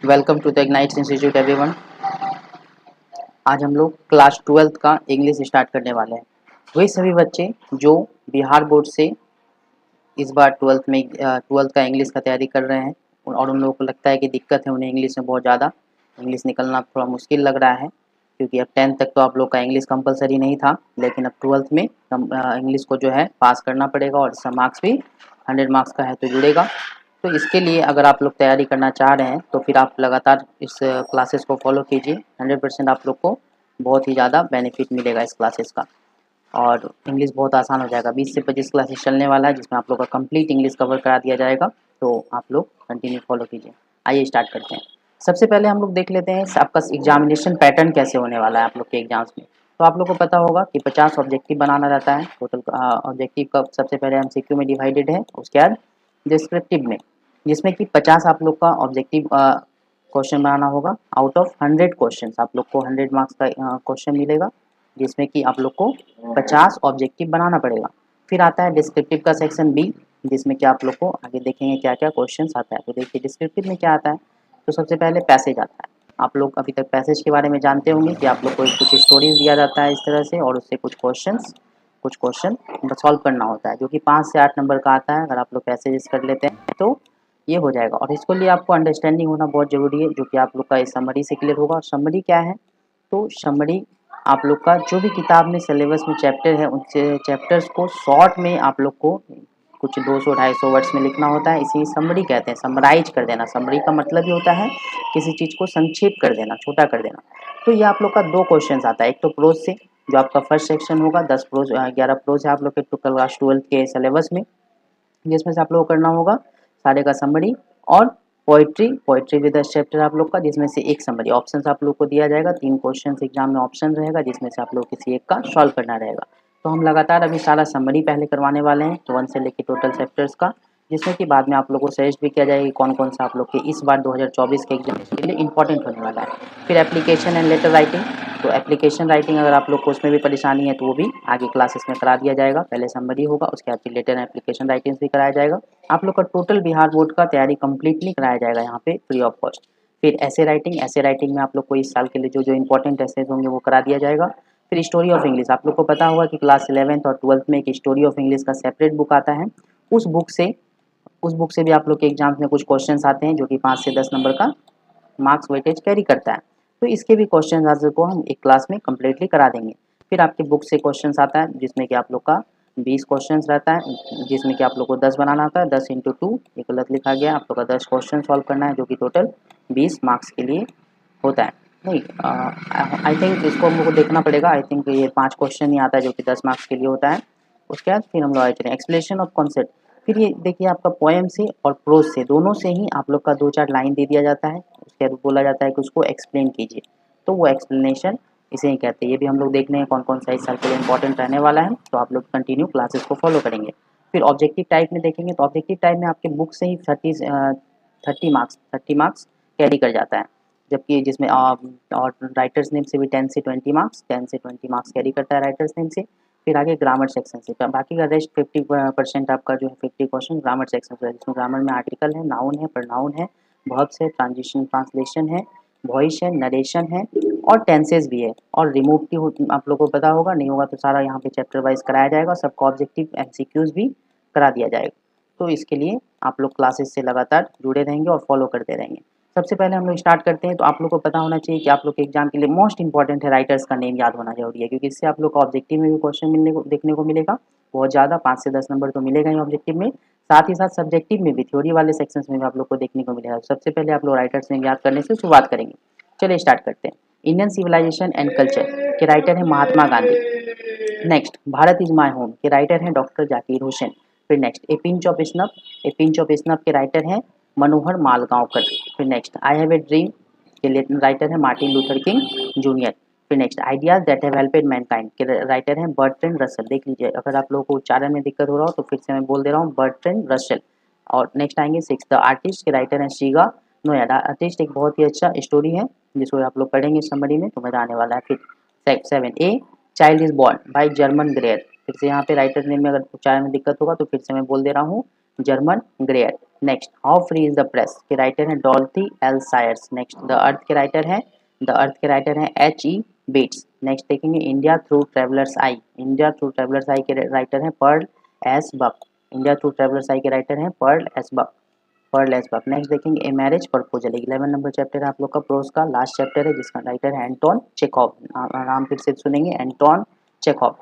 Welcome to the Ignites Institute everyone. आज हम लोग क्लास 12th का इंग्लिश स्टार्ट करने वाले हैं। वही सभी बच्चे जो बिहार बोर्ड से इस बार 12th का इंग्लिश का तैयारी कर रहे हैं और उन लोगों को लगता है कि दिक्कत है, उन्हें इंग्लिश में बहुत ज़्यादा इंग्लिश निकलना थोड़ा मुश्किल लग रहा है, क्योंकि अब 10th तक तो आप लोग का इंग्लिश कंपलसरी नहीं था, लेकिन अब 12th में इंग्लिश को जो है पास करना पड़ेगा और इसका मार्क्स भी 100 मार्क्स का है तो जुड़ेगा। तो इसके लिए अगर आप लोग तैयारी करना चाह रहे हैं तो फिर आप लगातार इस क्लासेस को फॉलो कीजिए। 100% आप लोग को बहुत ही ज़्यादा बेनिफिट मिलेगा इस क्लासेस का, और इंग्लिश बहुत आसान हो जाएगा। 20 से 25 क्लासेस चलने वाला है, जिसमें आप लोग का कंप्लीट इंग्लिश कवर करा दिया जाएगा। तो आप लोग कंटिन्यू फॉलो कीजिए। आइए स्टार्ट करते हैं। सबसे पहले हम लोग देख लेते हैं आपका एग्जामिनेशन पैटर्न कैसे होने वाला है आप लोग के एग्जाम्स में। तो आप लोग को पता होगा कि 50 ऑब्जेक्टिव बनाना रहता है। टोटल ऑब्जेक्टिव का सबसे पहले एमसीक्यू में डिवाइडेड है, उसके बाद डिस्क्रिप्टिव में, जिसमें कि 50 आप लोग का ऑब्जेक्टिव क्वेश्चन बनाना होगा। आउट ऑफ 100 क्वेश्चन आप लोग को 100 मार्क्स का क्वेश्चन मिलेगा, जिसमें कि आप लोग को 50 ऑब्जेक्टिव बनाना पड़ेगा। फिर आता है डिस्क्रिप्टिव का सेक्शन बी, जिसमें कि आप लोग को आगे देखेंगे क्या क्या क्वेश्चन आता है। तो देखिए डिस्क्रिप्टिव में क्या आता है। तो सबसे पहले पैसेज आता है। आप लोग अभी तक पैसेज के बारे में जानते होंगे कि आप लोग को कुछ स्टोरीज दिया जाता है इस तरह से, और उससे कुछ क्वेश्चन सॉल्व करना होता है, जो कि 5 से 8 नंबर का आता है। अगर आप लोग पैसेजेस कर लेते हैं तो ये हो जाएगा, और इसके लिए आपको अंडरस्टैंडिंग होना बहुत ज़रूरी है, जो कि आप लोग का इस समरी से क्लियर होगा। और समरी क्या है? तो समरी आप लोग का जो भी किताब में सिलेबस में चैप्टर है, उन चैप्टर्स को शॉर्ट में आप लोग को कुछ 200-250 वर्ड्स में लिखना होता है। इसी समरी कहते हैं, समराइज कर देना। समरी का मतलब ही होता है किसी चीज़ को संक्षेप कर देना, छोटा कर देना। तो ये आप लोग का 2 क्वेश्चन आता है। एक तो प्रोज से, जो आपका फर्स्ट सेक्शन होगा, 10 प्रोज 11 प्रोज है आप लोग के क्लास 12 के सिलेबस में, जिसमें से आप लोग को करना होगा सारे का समरी। और पोइट्री विद द चैप्टर आप लोग का, जिसमें से एक समरी। ऑप्शंस आप लोग को दिया जाएगा, 3 क्वेश्चन एग्जाम में ऑप्शन रहेगा, जिसमें से आप लोग किसी एक का सॉल्व करना रहेगा। तो हम लगातार अभी सारा समरी पहले करवाने वाले हैं, तो 1 से लेकर टोटल चैप्टर्स का, जिसमें कि बाद में आप लोग को सजेस्ट भी किया जाएगा कि कौन कौन सा आप लोग के इस बार 2024 के एग्जाम के लिए इंपॉर्टेंट होने वाला है। फिर एप्लीकेशन एंड लेटर राइटिंग। तो एप्लीकेशन राइटिंग अगर आप लोग को उसमें भी परेशानी है तो वो भी आगे क्लासेस में करा दिया जाएगा। पहले समरी होगा, उसके बाद फिर लेटर एंड एप्लीकेशन राइटिंग भी कराया जाएगा। आप लोग का टोटल बिहार बोर्ड का तैयारी कंप्लीटली कराया जाएगा यहाँ पे फ्री ऑफ कॉस्ट। फिर ऐसे राइटिंग में आप लोग को इस साल के लिए जो जो इंपॉर्टेंट ऐसे होंगे वो करा दिया जाएगा। फिर स्टोरी ऑफ इंग्लिश, आप लोग को पता होगा कि क्लास 11th और 12th में एक स्टोरी ऑफ इंग्लिश का सेपरेट बुक आता है। उस बुक से भी आप लोग के एग्जाम्स में कुछ क्वेश्चंस आते हैं, जो कि 5 से 10 नंबर का मार्क्स वेटेज कैरी करता है। तो इसके भी क्वेश्चन आंसर को हम एक क्लास में कम्प्लीटली करा देंगे। फिर आपके बुक से क्वेश्चंस आता है, जिसमें कि आप लोग का 20 क्वेश्चंस रहता है, जिसमें कि आप लोग को 10 बनाना आता है। 10 इंटू 2 ये गलत लिखा गया, आप लोग का 10 क्वेश्चन सॉल्व करना है, जो कि टोटल 20 मार्क्स के लिए होता है। नहीं, आई थिंक इसको हम लोग को देखना पड़ेगा। आई थिंक ये 5 क्वेश्चन ही आता है, जो कि 10 मार्क्स के लिए होता है। उसके बाद फिर हम लोग आए चलें एक्सप्लेनेशन ऑफ कॉन्सेप्ट। फिर ये देखिए आपका पोएम से और प्रोज से, दोनों से ही आप लोग का 2-4 लाइन दे दिया जाता है। उसके बाद बोला जाता है कि उसको एक्सप्लेन कीजिए, तो वो एक्सप्लेनेशन इसे ही कहते हैं। ये भी हम लोग देख लें कौन कौन सा इस साल के लिए इंपॉर्टेंट रहने वाला है, तो आप लोग कंटिन्यू क्लासेस को फॉलो करेंगे। फिर ऑब्जेक्टिव टाइप में देखेंगे, तो ऑब्जेक्टिव टाइप में आपके बुक से ही 30 मार्क्स कैरी कर जाता है, जबकि जिसमें और राइटर्स नेम से भी 10 से 20 मार्क्स कैरी करता है राइटर्स नेम से। फिर आगे ग्रामर सेक्शन से, बाकी का रेस्ट 50% आपका जो है 50 क्वेश्चन ग्रामर सेक्शन से है, जिसमें ग्रामर में आर्टिकल है, नाउन है, प्रोनाउन है, वर्ब्स है, ट्रांजिशन ट्रांसलेशन है, वॉइस है, नरेशन है, और टेंसेस भी है। और रिमूव की आप लोगों को पता होगा, नहीं होगा तो सारा यहाँ पे चैप्टर वाइज कराया जाएगा। सबको ऑब्जेक्टिव एमसीक्यूज भी करा दिया जाएगा। तो इसके लिए आप लोग क्लासेस से लगातार जुड़े रहेंगे और फॉलो करते रहेंगे। सबसे पहले हम लोग स्टार्ट करते हैं। तो आप लोग को पता होना चाहिए कि आप लोग के एग्जाम के लिए मोस्ट इंपॉर्टेंट है राइटर्स का नेम याद होना जरूरी है, क्योंकि इससे आप लोग का ऑब्जेक्टिव में भी क्वेश्चन देखने को मिलेगा। बहुत ज़्यादा 5 से 10 नंबर तो मिलेगा ही ऑब्जेक्टिव में, साथ ही साथ सब्जेक्टिव में भी, थ्योरी वाले सेक्शंस में भी आप लोग को देखने को मिलेगा। सबसे पहले आप लोग राइटर्स नेम याद करने से शुरुआत करेंगे। चलिए स्टार्ट करते हैं। इंडियन सिविलाइजेशन एंड कल्चर के राइटर हैं Mahatma Gandhi. Next, Bharat is my home के राइटर हैं डॉक्टर जाकिर हुसैन। फिर next, a pinch of snuff के राइटर हैं मनोहर मालगांवकर। फिर next, I have a dream के राइटर हैं मार्टिन लूथर किंग जूनियर। फिर next, ideas that have helped mankind के राइटर हैं बर्ट्रैंड रसल। देख लीजिए, अगर आप लोगों को उच्चारण में दिक्कत हो रहा हो तो फिर से मैं बोल दे रहा हूँ, बर्ट्रैंड रसल। और नेक्स्ट आएंगे 6, द आर्टिस्ट के राइटर हैं शिगा नोयाडा। आर्टिस्ट एक बहुत ही अच्छा स्टोरी है, जिसको आप लोग पढ़ेंगे समरी में तो मजा आने वाला है। फिर 7, a child is born by German ग्रेयर। फिर से यहाँ पे राइटर नेम में अगर उच्चारण में दिक्कत होगा तो फिर से मैं बोल दे रहा हूँ, Germaine Greer. Next how free is the press के राइटर हैं Dorothy L Sayers. Next the earth के राइटर हैं एच ई बेट्स। नेक्स्ट देखेंगे India through travellers eye. India through travellers eye के राइटर हैं Pearl S Buck. India through travellers eye के writer हैं Pearl S Buck. Next देखेंगे a marriage proposal 11 नंबर chapter है आप लोग का प्रोज का लास्ट चैप्टर है जिसका राइटर है एंटोन चेखोव। नाम फिर से सुनेंगे एंटोन चेखोव।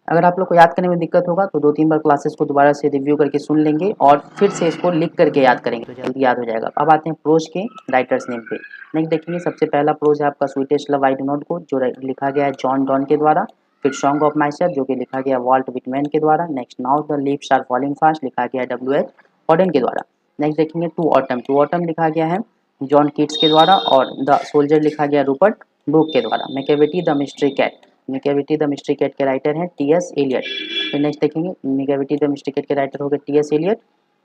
अगर आप लोग को याद करने में दिक्कत होगा तो 2-3 बार क्लासेस को दोबारा से रिव्यू करके सुन लेंगे और फिर से इसको लिख करके याद करेंगे तो जल्दी याद हो जाएगा। अब आते हैं प्रोज के राइटर्स नेम पे। नेक्स्ट देखेंगे सबसे पहला प्रोज है आपका sweetest love I do not go जो लिखा गया है जॉन डॉन के द्वारा। फिर सॉन्ग ऑफ माई सेल्फ जो कि लिखा गया वॉल्ट विटमैन के द्वारा। Next now the leaves are falling fast लिखा गया W.H. ऑडेन के द्वारा। नेक्स्ट देखेंगे टू ऑटम लिखा गया है जॉन कीट्स के द्वारा और द सोल्जर लिखा गया रूपर्ट ब्रूक के द्वारा। मैकेविटी द मिस्ट्री कैट के राइटर हैं T.S. एलियट। फिर नेक्स्ट देखेंगे मैकेविटी द मिस्ट्री कैट के राइटर हो गए T.S. एलियट।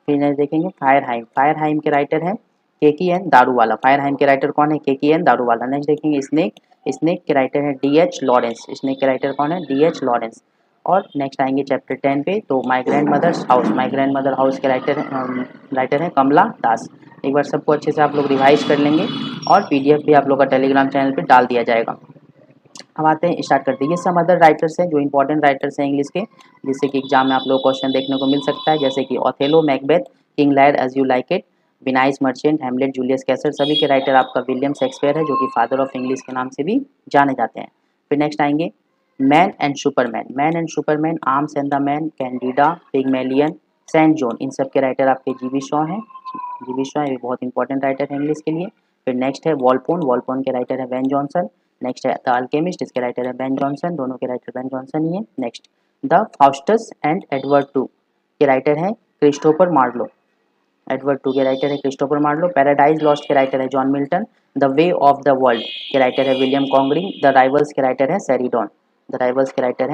फिर नेक्स्ट देखेंगे फायरहाइम के राइटर हैं K.K.N. दारूवाला। फायरहाइम के राइटर कौन है K.K.N. दारूवाला। नेक्स्ट देखेंगे स्नेक के राइटर हैं D.H. लॉरेंस। स्नेक के राइटर कौन है D.H. लॉरेंस। और नेक्स्ट आएंगे चैप्टर 10 पे तो माई ग्रैंड मदर हाउस के राइटर हैं कमला दास। एक बार सबको अच्छे से आप लोग रिवाइज कर लेंगे और PDF भी आप लोग का टेलीग्राम चैनल पे डाल दिया जाएगा। अब आते हैं स्टार्ट करते हैं। ये सब अदर राइटर्स हैं जो इंपॉर्टेंट राइटर्स हैं इंग्लिश के जिससे कि एग्जाम में आप लोग क्वेश्चन देखने को मिल सकता है जैसे कि Othello Macbeth King Lear as you like it Venice merchant Hamlet Julius Caesar. सभी के राइटर आपका विलियम शेक्सपियर है जो कि फादर ऑफ इंग्लिश के नाम से भी जाने जाते हैं। फिर नेक्स्ट आएंगे man and superman arms and the man Candida Pygmalion Saint Joan इन सब के राइटर आपके G.B. शॉ हैं। G.B. शॉ ये बहुत इंपॉर्टेंट राइटर है इंग्लिश के लिए। फिर नेक्स्ट है वॉलपोन के राइटर है बेन जॉनसन। नेक्स्ट है द अल्केमिस्ट इसके राइटर है बेन जॉनसन। दोनों के राइटर बेन जॉनसन ही है। Next the Faustus and Edward two के राइटर हैं क्रिस्टोफर मार्लो। पैराडाइज लॉस्ट के राइटर है John Milton. The way of the world के राइटर है विलियम कॉन्गरिंग। द राइवल्स के राइटर है सेरीडॉन। द राइवल्स के राइटर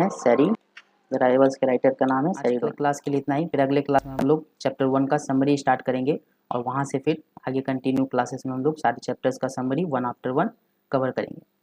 का नाम है सेरीडॉन। क्लास के लिए इतना ही। फिर अगले क्लास में हम लोग चैप्टर 1 का समरी स्टार्ट करेंगे और वहाँ से फिर आगे कंटिन्यू क्लासेस में हम लोग सारे चैप्टर्स का समरी 1 आफ्टर 1 कवर करेंगे।